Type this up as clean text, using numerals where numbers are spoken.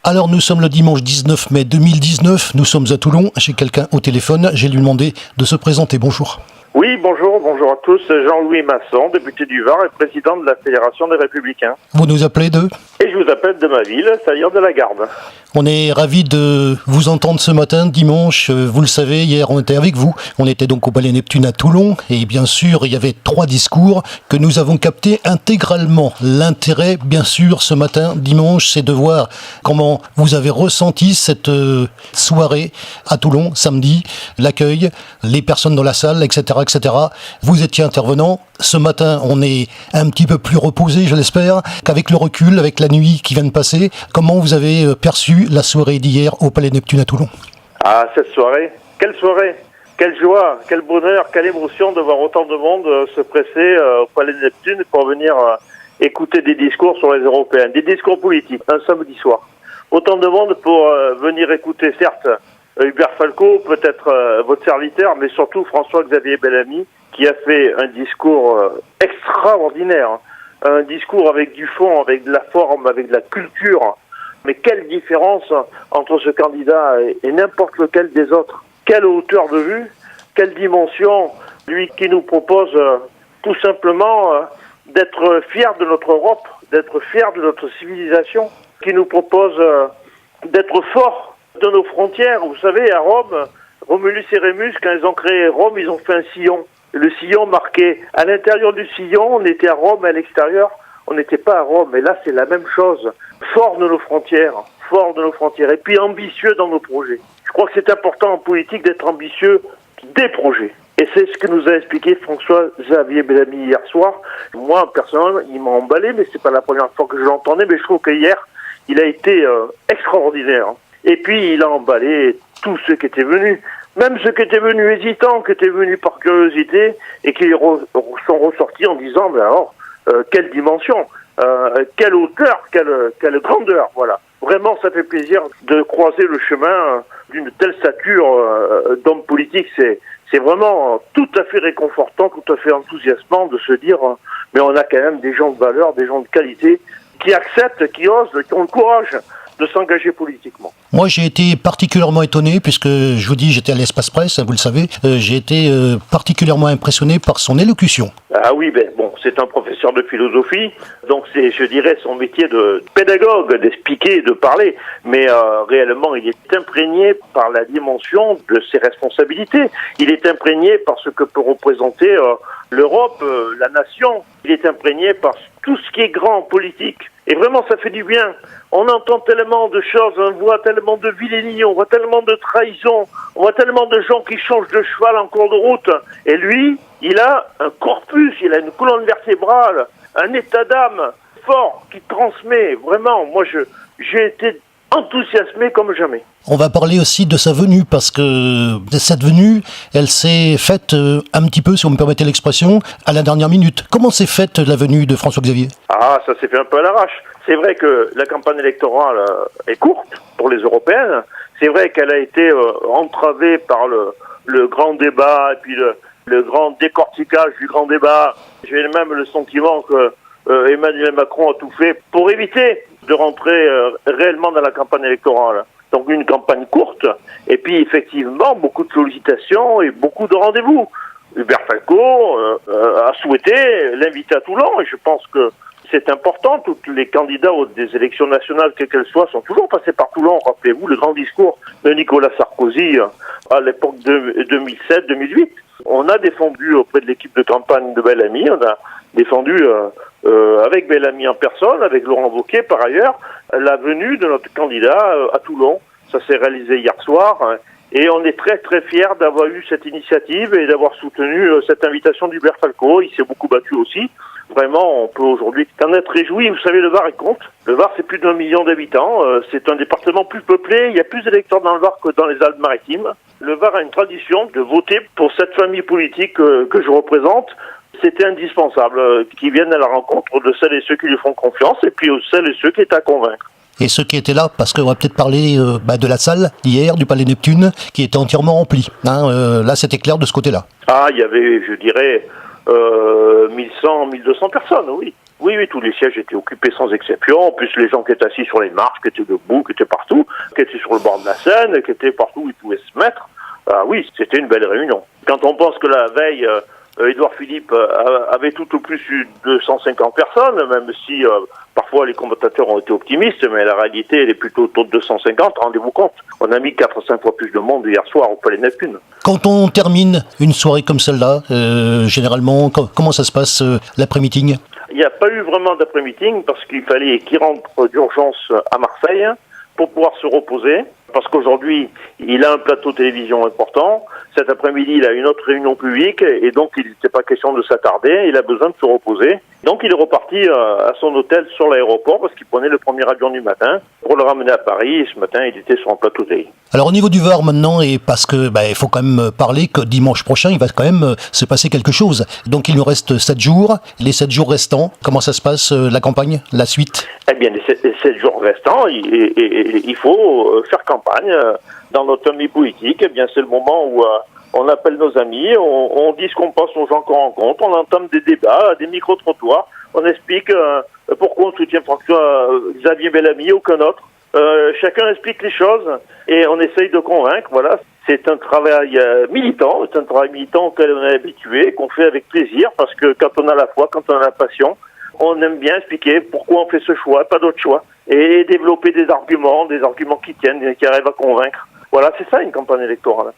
Alors nous sommes le dimanche 19 mai 2019, nous sommes à Toulon, j'ai quelqu'un au téléphone, j'ai lui demandé de se présenter, bonjour. Oui, bonjour à tous, Jean-Louis Masson, député du Var et président de la Fédération des Républicains. Vous nous appelez de ? Et je vous appelle de ma ville, c'est-à-dire de la Garde. On est ravis de vous entendre ce matin, dimanche. Vous le savez, hier on était avec vous. On était donc au Palais Neptune à Toulon. Et bien sûr, il y avait 3 discours que nous avons captés intégralement. L'intérêt, bien sûr, ce matin, dimanche, c'est de voir comment vous avez ressenti cette soirée à Toulon, samedi, l'accueil, les personnes dans la salle, etc., etc. Vous étiez intervenant. Ce matin, on est un petit peu plus reposé, je l'espère, qu'avec le recul, avec la nuit qui vient de passer. Comment vous avez perçu la soirée d'hier au Palais Neptune à Toulon? Ah, cette soirée, quelle joie, quel bonheur, quelle émotion de voir autant de monde se presser au Palais Neptune pour venir écouter des discours sur les Européens, des discours politiques, un samedi soir. Autant de monde pour venir écouter, certes, Hubert Falco, peut-être votre serviteur, mais surtout François-Xavier Bellamy, qui a fait un discours extraordinaire, un discours avec du fond, avec de la forme, avec de la culture. Mais quelle différence entre ce candidat et n'importe lequel des autres. Quelle hauteur de vue, quelle dimension, lui qui nous propose tout simplement d'être fier de notre Europe, d'être fier de notre civilisation, qui nous propose d'être fort de nos frontières. Vous savez, à Rome, Romulus et Rémus, quand ils ont créé Rome, ils ont fait un sillon. Le sillon marqué à l'intérieur du sillon, on était à Rome, à l'extérieur, on n'était pas à Rome. Et là, c'est la même chose. Fort de nos frontières, et puis ambitieux dans nos projets. Je crois que c'est important en politique d'être ambitieux des projets. Et c'est ce que nous a expliqué François-Xavier Bellamy hier soir. Moi, personnellement, il m'a emballé, mais c'est pas la première fois que je l'entendais, mais je trouve qu'hier, il a été extraordinaire. Et puis, il a emballé tous ceux qui étaient venus. Même ceux qui étaient venus hésitants, qui étaient venus par curiosité, et qui sont ressortis en disant, mais alors, quelle dimension, quelle hauteur, quelle grandeur, voilà. Vraiment, ça fait plaisir de croiser le chemin d'une telle stature d'homme politique. C'est vraiment tout à fait réconfortant, tout à fait enthousiasmant de se dire, mais on a quand même des gens de valeur, des gens de qualité, qui acceptent, qui osent, qui ont le courage de s'engager politiquement. Moi, j'ai été particulièrement étonné, puisque je vous dis, j'étais à l'Espace Presse, vous le savez, j'ai été particulièrement impressionné par son élocution. Ah oui, c'est un professeur de philosophie, donc c'est, je dirais, son métier de pédagogue, d'expliquer, de parler, mais réellement, il est imprégné par la dimension de ses responsabilités. Il est imprégné par ce que peut représenter l'Europe, la nation. Il est imprégné par tout ce qui est grand en politique. Et vraiment, ça fait du bien. On entend tellement de choses, on voit tellement de vilainie, on voit tellement de trahison, on voit tellement de gens qui changent de cheval en cours de route. Et lui, il a un corpus, il a une colonne vertébrale, un état d'âme fort qui transmet. Vraiment, moi, j'ai été enthousiasmé comme jamais. On va parler aussi de sa venue, parce que cette venue, elle s'est faite un petit peu, si vous me permettez l'expression, à la dernière minute. Comment s'est faite la venue de François-Xavier ? Ah, ça s'est fait un peu à l'arrache. C'est vrai que la campagne électorale est courte pour les européennes. C'est vrai qu'elle a été entravée par le grand débat, et puis le grand décortiquage du grand débat. J'ai même le sentiment que Emmanuel Macron a tout fait pour éviter de rentrer réellement dans la campagne électorale. Donc une campagne courte, et puis effectivement beaucoup de sollicitations et beaucoup de rendez-vous. Hubert Falco a souhaité l'inviter à Toulon, et je pense que c'est important. Tous les candidats des élections nationales, quelles qu'elles soient, sont toujours passés par Toulon. Rappelez-vous le grand discours de Nicolas Sarkozy à l'époque de 2007-2008. On a défendu auprès de l'équipe de campagne de Bellamy, on a défendu avec Bellamy en personne, avec Laurent Wauquiez par ailleurs, la venue de notre candidat à Toulon. Ça s'est réalisé hier soir, et on est très très fiers d'avoir eu cette initiative et d'avoir soutenu cette invitation d'Hubert Falco. Il s'est beaucoup battu aussi. Vraiment, on peut aujourd'hui qu'en être réjoui. Vous savez, le Var, il compte. Le Var, c'est plus d'1 million d'habitants. C'est un département plus peuplé. Il y a plus d'électeurs dans le Var que dans les Alpes-Maritimes. Le Var a une tradition de voter pour cette famille politique que je représente. C'était indispensable qu'ils viennent à la rencontre de celles et ceux qui lui font confiance, et puis celles et ceux qui étaient à convaincre. Et ceux qui étaient là, parce qu'on va peut-être parler de la salle d'hier, du Palais Neptune, qui était entièrement remplie. Là, c'était clair de ce côté-là. Ah, il y avait, je dirais, 1100, 1200 personnes, oui. Oui, aujourd'hui, tous les sièges étaient occupés sans exception. En plus, les gens qui étaient assis sur les marches, qui étaient debout, qui étaient partout, qui étaient sur le bord de la Seine, qui étaient partout où ils pouvaient se mettre. Ah oui, c'était une belle réunion. Quand on pense que la veille, Édouard Philippe avait tout au plus eu 250 personnes, même si parfois les commentateurs ont été optimistes, mais la réalité elle est plutôt autour de 250, rendez-vous compte. On a mis 4 ou 5 fois plus de monde hier soir au Palais Neptune. Quand on termine une soirée comme celle-là, généralement, comment ça se passe l'après-meeting ? Il n'y a pas eu vraiment d'après-meeting parce qu'il fallait qu'il rentre d'urgence à Marseille pour pouvoir se reposer. Parce qu'aujourd'hui, il a un plateau de télévision important. Cet après-midi, il a une autre réunion publique et donc il n'était pas question de s'attarder. Il a besoin de se reposer. Donc il est reparti à son hôtel sur l'aéroport parce qu'il prenait le premier avion du matin pour le ramener à Paris. Et ce matin, il était sur un plateau télé. Alors au niveau du VAR maintenant, et parce que il faut quand même parler que dimanche prochain, il va quand même se passer quelque chose. Donc il nous reste 7 jours. Les 7 jours restants, comment ça se passe la campagne, la suite ? Eh bien, les 7 jours restants, il faut faire campagne dans notre famille politique. Eh bien, c'est le moment où on appelle nos amis, on dit ce qu'on pense aux gens qu'on rencontre, on entame des débats, des micro-trottoirs, on explique pourquoi on soutient François Xavier Bellamy, aucun autre. Chacun explique les choses et on essaye de convaincre. Voilà, c'est un travail militant, auquel on est habitué, qu'on fait avec plaisir, parce que quand on a la foi, quand on a la passion, on aime bien expliquer pourquoi on fait ce choix, pas d'autre choix, et développer des arguments qui tiennent, qui arrivent à convaincre. Voilà, c'est ça une campagne électorale.